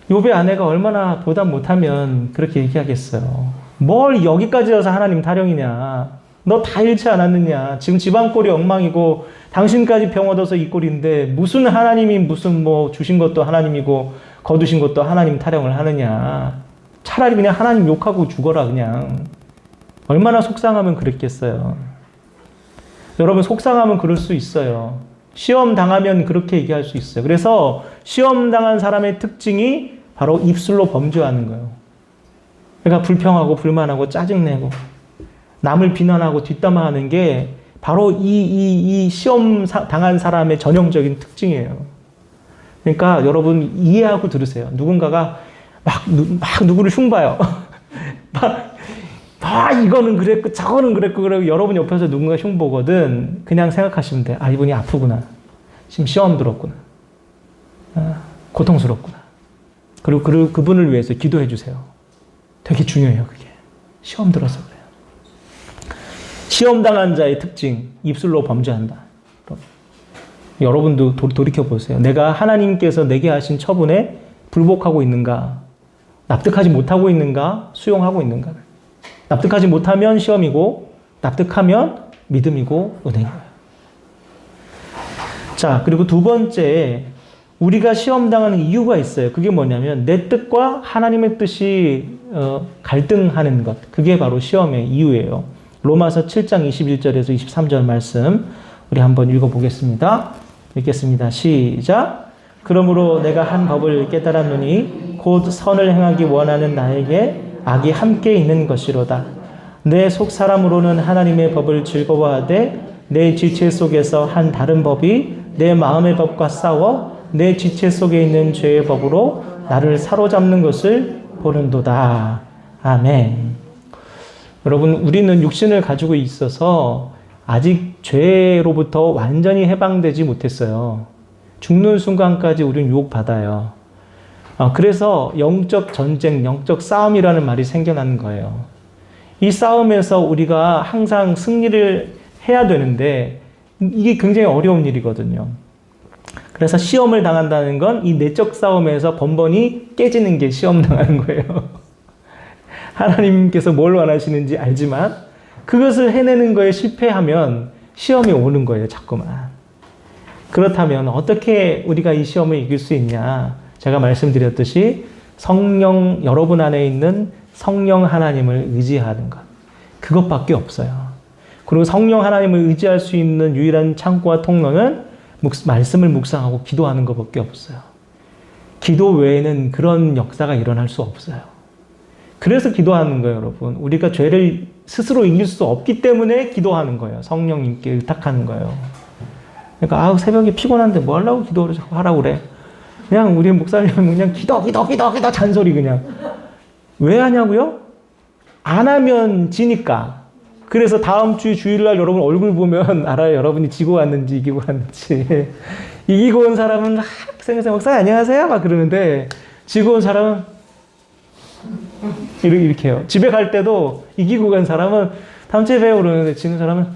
욥의 아내가 얼마나 보다 못하면 그렇게 얘기하겠어요. 뭘 여기까지 와서 하나님 타령이냐. 너 다 잃지 않았느냐. 지금 집안 꼴이 엉망이고 당신까지 병 얻어서 이 꼴인데 무슨 하나님이 무슨 뭐 주신 것도 하나님이고 거두신 것도 하나님 타령을 하느냐. 차라리 그냥 하나님 욕하고 죽어라 그냥. 얼마나 속상하면 그랬겠어요. 여러분 속상하면 그럴 수 있어요. 시험 당하면 그렇게 얘기할 수 있어요. 그래서 시험 당한 사람의 특징이 바로 입술로 범죄하는 거예요. 그러니까 불평하고 불만하고 짜증내고 남을 비난하고 뒷담화하는 게 바로 이 시험 당한 사람의 전형적인 특징이에요. 그러니까 여러분 이해하고 들으세요. 누군가가 막 누구를 흉봐요. 이거는 그랬고 저거는 그랬고 그러고 여러분 옆에서 누군가 흉보거든. 그냥 생각하시면 돼요. 아, 이분이 아프구나. 지금 시험 들었구나. 고통스럽구나. 그리고 그분을 위해서 기도해 주세요. 되게 중요해요, 그게. 시험 들어서 그래요. 시험 당한 자의 특징, 입술로 범죄한다. 여러분도 돌이켜 보세요. 내가 하나님께서 내게 하신 처분에 불복하고 있는가? 납득하지 못하고 있는가? 수용하고 있는가? 납득하지 못하면 시험이고, 납득하면 믿음이고, 은혜예요. 자, 그리고 두 번째, 우리가 시험당하는 이유가 있어요. 그게 뭐냐면, 내 뜻과 하나님의 뜻이 갈등하는 것. 그게 바로 시험의 이유예요. 로마서 7장 21절에서 23절 말씀, 우리 한번 읽어보겠습니다. 읽겠습니다. 시작. 그러므로 내가 한 법을 깨달았노니, 곧 선을 행하기 원하는 나에게 악이 함께 있는 것이로다. 내 속 사람으로는 하나님의 법을 즐거워하되 내 지체 속에서 한 다른 법이 내 마음의 법과 싸워 내 지체 속에 있는 죄의 법으로 나를 사로잡는 것을 보는도다. 아멘. 여러분, 우리는 육신을 가지고 있어서 아직 죄로부터 완전히 해방되지 못했어요. 죽는 순간까지 우리는 유혹받아요. 그래서 영적 전쟁, 영적 싸움이라는 말이 생겨나는 거예요. 이 싸움에서 우리가 항상 승리를 해야 되는데 이게 굉장히 어려운 일이거든요. 그래서 시험을 당한다는 건 이 내적 싸움에서 번번이 깨지는 게 시험 당하는 거예요. 하나님께서 뭘 원하시는지 알지만 그것을 해내는 거에 실패하면 시험이 오는 거예요, 자꾸만. 그렇다면 어떻게 우리가 이 시험을 이길 수 있냐? 제가 말씀드렸듯이 성령, 여러분 안에 있는 성령 하나님을 의지하는 것. 그것밖에 없어요. 그리고 성령 하나님을 의지할 수 있는 유일한 창구와 통로는 말씀을 묵상하고 기도하는 것밖에 없어요. 기도 외에는 그런 역사가 일어날 수 없어요. 그래서 기도하는 거예요, 여러분. 우리가 죄를 스스로 이길 수 없기 때문에 기도하는 거예요. 성령님께 의탁하는 거예요. 그러니까 새벽에 피곤한데 뭐 하려고 기도를 자꾸 하라고 그래. 그냥 우리 목사님은 그냥 기도 잔소리 그냥. 왜 하냐고요? 안 하면 지니까. 그래서 다음 주 주일날 여러분 얼굴 보면 알아요. 여러분이 지고 왔는지 이기고 왔는지. 이기고 온 사람은 생각해서 목사님 안녕하세요 막 그러는데 지고 온 사람은 이렇게 해요. 집에 갈 때도 이기고 간 사람은 다음 주에 봬요 그러는데 지는 사람은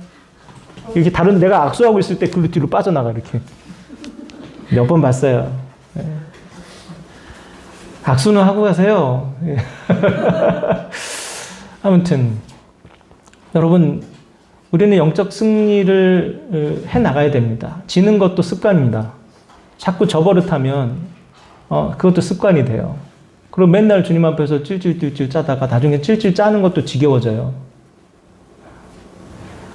이렇게 다른 내가 악수하고 있을 때 글로 뒤로 빠져나가 이렇게. 몇 번 봤어요. 네. 악수는 하고 가세요. 아무튼 여러분, 우리는 영적 승리를 해나가야 됩니다. 지는 것도 습관입니다. 자꾸 저버릇하면 그것도 습관이 돼요. 그리고 맨날 주님 앞에서 찔찔찔찔 짜다가 나중에 찔찔 짜는 것도 지겨워져요.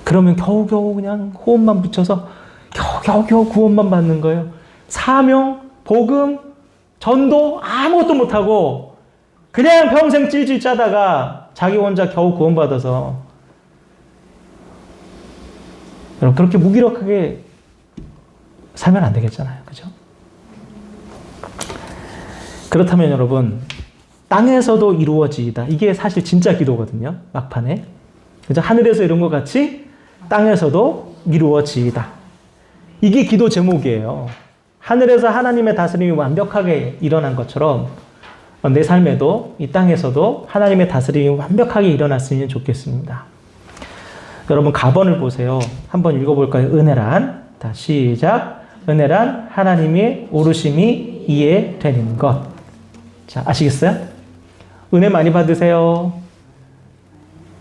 그러면 겨우겨우 그냥 호흡만 붙여서 겨우겨우 구원만 받는 거예요. 사명, 복음, 전도 아무것도 못하고 그냥 평생 찔찔 짜다가 자기 혼자 겨우 구원받아서 여러분 그렇게 무기력하게 살면 안 되겠잖아요. 그죠? 그렇다면 여러분 땅에서도 이루어지이다. 이게 사실 진짜 기도거든요. 막판에. 그죠? 하늘에서 이룬 것 같이 땅에서도 이루어지이다. 이게 기도 제목이에요. 하늘에서 하나님의 다스림이 완벽하게 일어난 것처럼 내 삶에도 이 땅에서도 하나님의 다스림이 완벽하게 일어났으면 좋겠습니다. 여러분 가번을 보세요. 한번 읽어볼까요? 은혜란. 다 시작. 은혜란 하나님의 오르심이 이해되는 것. 자, 아시겠어요? 은혜 많이 받으세요.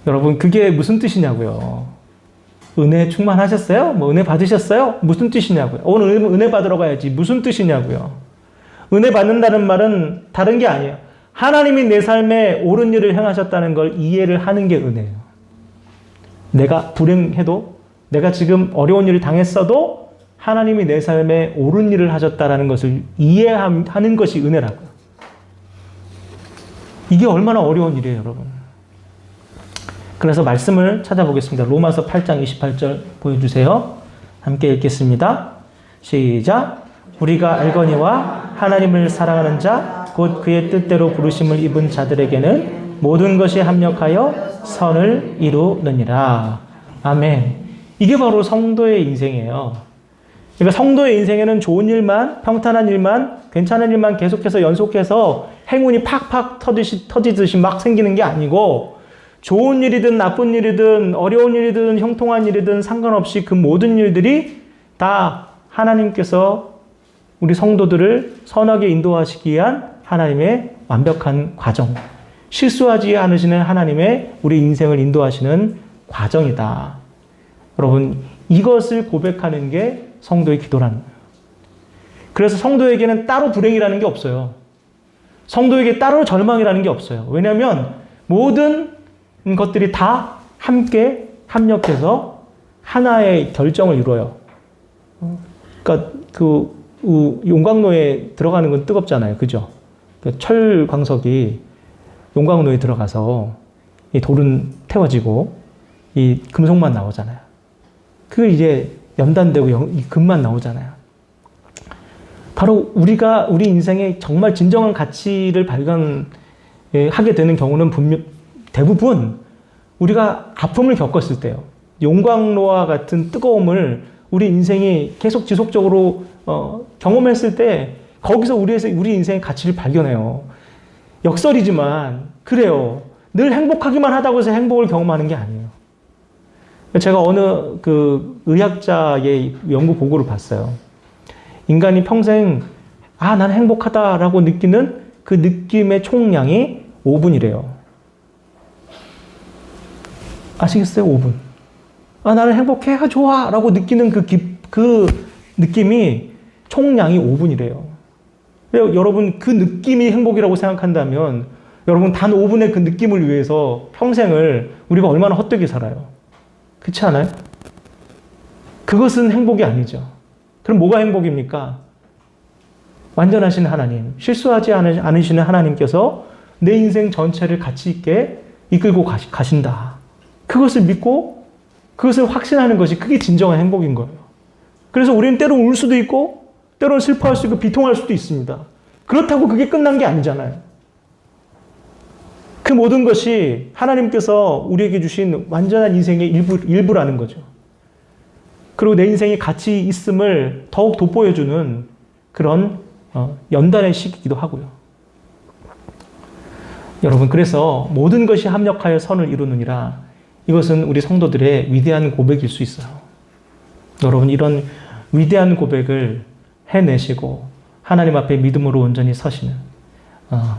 여러분 그게 무슨 뜻이냐고요? 은혜 충만하셨어요? 뭐 은혜 받으셨어요? 무슨 뜻이냐고요? 오늘 은혜 받으러 가야지. 무슨 뜻이냐고요? 은혜 받는다는 말은 다른 게 아니에요. 하나님이 내 삶에 옳은 일을 행하셨다는 걸 이해를 하는 게 은혜예요. 내가 불행해도 내가 지금 어려운 일을 당했어도 하나님이 내 삶에 옳은 일을 하셨다는 것을 이해하는 것이 은혜라고요. 이게 얼마나 어려운 일이에요, 여러분. 그래서 말씀을 찾아보겠습니다. 로마서 8장 28절 보여주세요. 함께 읽겠습니다. 시작. 우리가 알거니와 하나님을 사랑하는 자, 곧 그의 뜻대로 부르심을 입은 자들에게는 모든 것이 합력하여 선을 이루느니라. 아멘. 이게 바로 성도의 인생이에요. 그러니까 성도의 인생에는 좋은 일만, 평탄한 일만, 괜찮은 일만 계속해서 연속해서 행운이 팍팍 터지듯이 막 생기는 게 아니고 좋은 일이든 나쁜 일이든 어려운 일이든 형통한 일이든 상관없이 그 모든 일들이 다 하나님께서 우리 성도들을 선하게 인도하시기 위한 하나님의 완벽한 과정. 실수하지 않으시는 하나님의 우리 인생을 인도하시는 과정이다. 여러분, 이것을 고백하는 게 성도의 기도라는 거예요. 그래서 성도에게는 따로 불행이라는 게 없어요. 성도에게 따로 절망이라는 게 없어요. 왜냐하면 모든 것들이 다 함께 합력해서 하나의 결정을 이루어요. 그러니까 용광로에 들어가는 건 뜨겁잖아요. 그죠? 철 광석이 용광로에 들어가서 이 돌은 태워지고 이 금속만 나오잖아요. 그게 이제 연단되고 이 금만 나오잖아요. 바로 우리 인생의 정말 진정한 가치를 발견하게 되는 경우는 대부분 우리가 아픔을 겪었을 때요. 용광로와 같은 뜨거움을 우리 인생이 계속 지속적으로 경험했을 때 거기서 우리 인생의 가치를 발견해요. 역설이지만 그래요. 늘 행복하기만 하다고 해서 행복을 경험하는 게 아니에요. 제가 어느 그 의학자의 연구 보고를 봤어요. 인간이 평생 나는 행복하다라고 느끼는 그 느낌의 총량이 5분이래요. 아시겠어요? 5분. 나는 행복해, 좋아 라고 느끼는 그 느낌이 총량이 5분이래요. 여러분 그 느낌이 행복이라고 생각한다면 여러분 단 5분의 그 느낌을 위해서 평생을 우리가 얼마나 헛되게 살아요. 그렇지 않아요? 그것은 행복이 아니죠. 그럼 뭐가 행복입니까? 완전하신 하나님, 실수하지 않으시는 하나님께서 내 인생 전체를 가치 있게 이끌고 가신다. 그것을 믿고 그것을 확신하는 것이 그게 진정한 행복인 거예요. 그래서 우리는 때로 울 수도 있고 때로는 슬퍼할 수 있고 비통할 수도 있습니다. 그렇다고 그게 끝난 게 아니잖아요. 그 모든 것이 하나님께서 우리에게 주신 완전한 인생의 일부라는 거죠. 그리고 내 인생의 가치 있음을 더욱 돋보여주는 그런 연단의 시기이기도 하고요. 여러분, 그래서 모든 것이 합력하여 선을 이루느니라, 이것은 우리 성도들의 위대한 고백일 수 있어요. 여러분, 이런 위대한 고백을 해내시고 하나님 앞에 믿음으로 온전히 서시는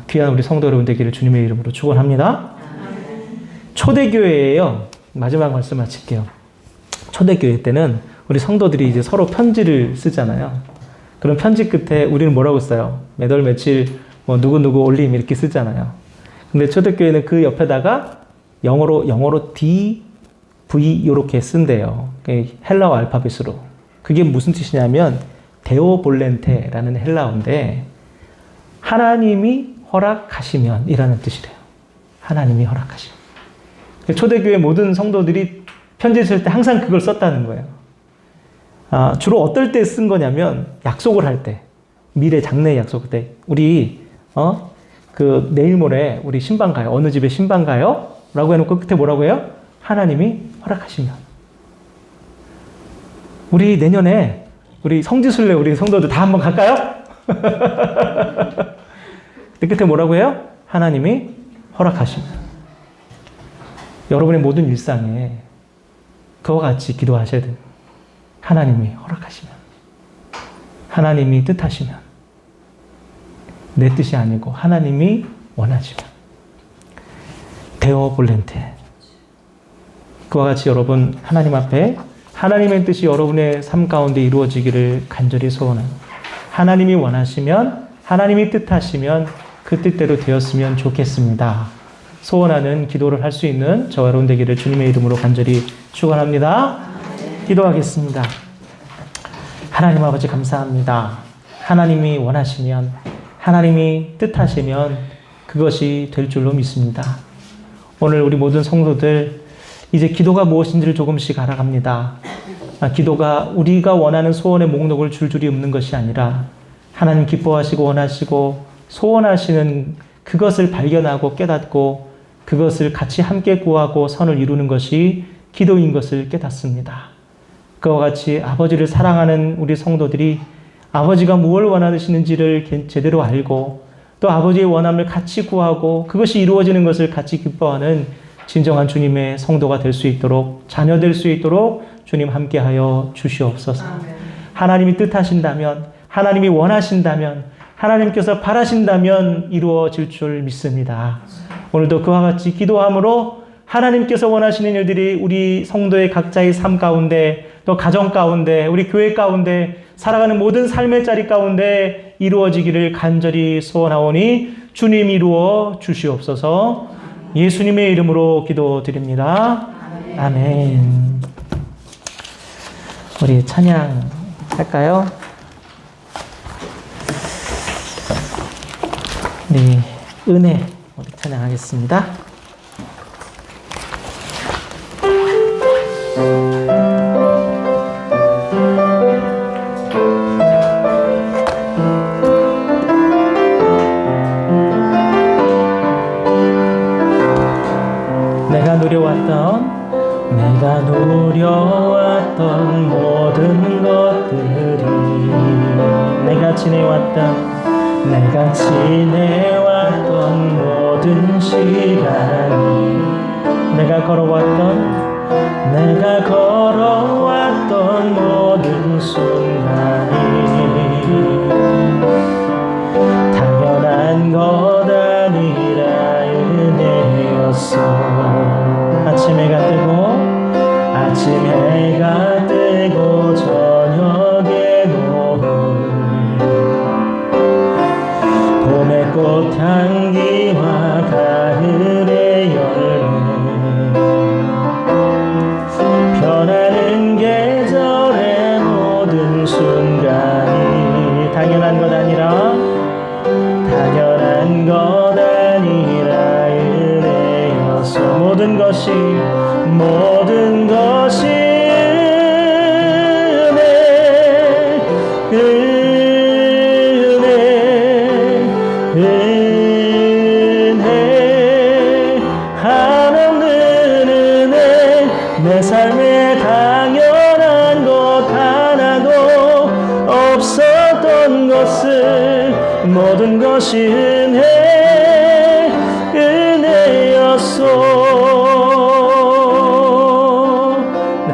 귀한 우리 성도 여러분 되기를 주님의 이름으로 축원합니다. 초대교회예요. 마지막 말씀 마칠게요. 초대교회 때는 우리 성도들이 이제 서로 편지를 쓰잖아요. 그럼 편지 끝에 우리는 뭐라고 써요? 몇 월 며칠 누구누구 올림 이렇게 쓰잖아요. 근데 초대교회는 그 옆에다가 영어로 D, V 이렇게 쓴대요. 헬라어 알파벳으로. 그게 무슨 뜻이냐면 데오볼렌테라는 헬라어인데 하나님이 허락하시면 이라는 뜻이래요. 하나님이 허락하시면. 초대교회 모든 성도들이 편지 쓸 때 항상 그걸 썼다는 거예요. 주로 어떨 때 쓴 거냐면 약속을 할 때, 미래 장래 약속할 때, 우리 내일 모레 우리 신방 가요. 어느 집에 신방 가요? 라고 해놓고 끝에 뭐라고 해요? 하나님이 허락하시면. 우리 내년에 우리 성지순례 우리 성도들 다 한번 갈까요? 끝에 뭐라고 해요? 하나님이 허락하시면. 여러분의 모든 일상에 그와 같이 기도하셔야 돼요. 하나님이 허락하시면, 하나님이 뜻하시면, 내 뜻이 아니고 하나님이 원하시면. 데오 볼렌테. 그와 같이 여러분 하나님 앞에 하나님의 뜻이 여러분의 삶 가운데 이루어지기를 간절히 소원합니다. 하나님이 원하시면, 하나님이 뜻하시면 그 뜻대로 되었으면 좋겠습니다. 소원하는 기도를 할 수 있는 저와 여러분 되기를 주님의 이름으로 간절히 축원합니다. 기도하겠습니다. 하나님 아버지 감사합니다. 하나님이 원하시면, 하나님이 뜻하시면 그것이 될 줄로 믿습니다. 오늘 우리 모든 성도들 이제 기도가 무엇인지를 조금씩 알아갑니다. 기도가 우리가 원하는 소원의 목록을 줄줄이 읊는 것이 아니라 하나님 기뻐하시고 원하시고 소원하시는 그것을 발견하고 깨닫고 그것을 같이 함께 구하고 선을 이루는 것이 기도인 것을 깨닫습니다. 그와 같이 아버지를 사랑하는 우리 성도들이 아버지가 무엇을 원하시는지를 제대로 알고 또 아버지의 원함을 같이 구하고 그것이 이루어지는 것을 같이 기뻐하는 진정한 주님의 성도가 될 수 있도록, 자녀 될 수 있도록 주님 함께하여 주시옵소서. 하나님이 뜻하신다면, 하나님이 원하신다면, 하나님께서 바라신다면 이루어질 줄 믿습니다. 오늘도 그와 같이 기도함으로 하나님께서 원하시는 일들이 우리 성도의 각자의 삶 가운데, 또 가정 가운데, 우리 교회 가운데, 살아가는 모든 삶의 자리 가운데 이루어지기를 간절히 소원하오니 주님 이루어 주시옵소서. 예수님의 이름으로 기도드립니다. 아멘. 우리 찬양 할까요? 네, 은혜 우리 찬양하겠습니다. 내가 누려왔던 지내왔던 모든 시간이 내가 걸어왔던 모든 순간이 당연한 것 아니라 은혜였어. 아침 해가 뜨고 저녁에 노을 봄의 꽃향기와 가을의 열매 변하는 계절의 모든 순간이 당연한 것 아니라 은혜였어. 모든 것이 은혜 한없는 은혜 내 삶에 당연한 것 하나도 없었던 것을 모든 것이 은혜였어.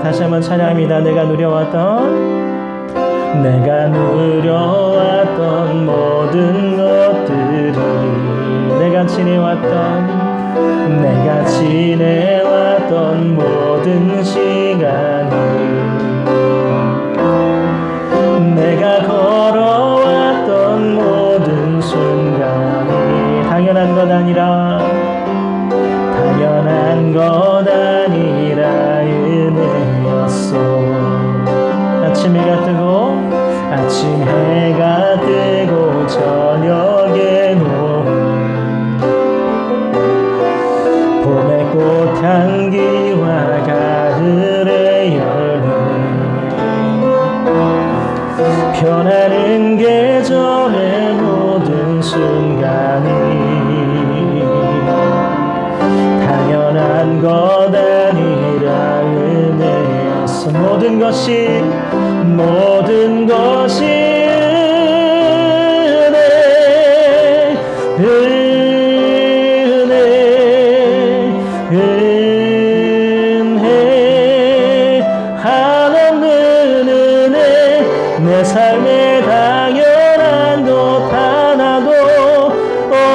다시 한번 찬양합니다. 내가 누려왔던 모든 것들이 내가 지내왔던 모든 시간이 내가 걸어왔던 모든 순간이 당연한 것 아니라 은혜였어. 아침 해가 뜨고 저녁에 노을 봄의 꽃향기와 가을의 열매 변하는 계절의 모든 순간이 당연한 것 아니라 은혜였어. 모든 것이 은혜 한없는 은혜 내 삶에 당연한 것 하나도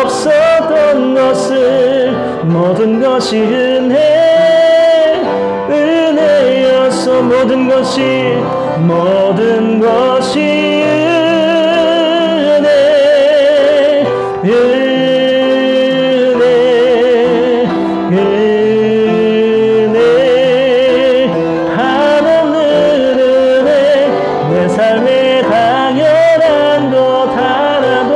없었던 것을 모든 것이 은혜였어. 모든 것이 은혜 한없는 은혜 내 삶에 당연한 것 하나도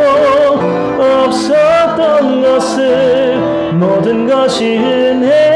없었던 것을 모든 것이 은혜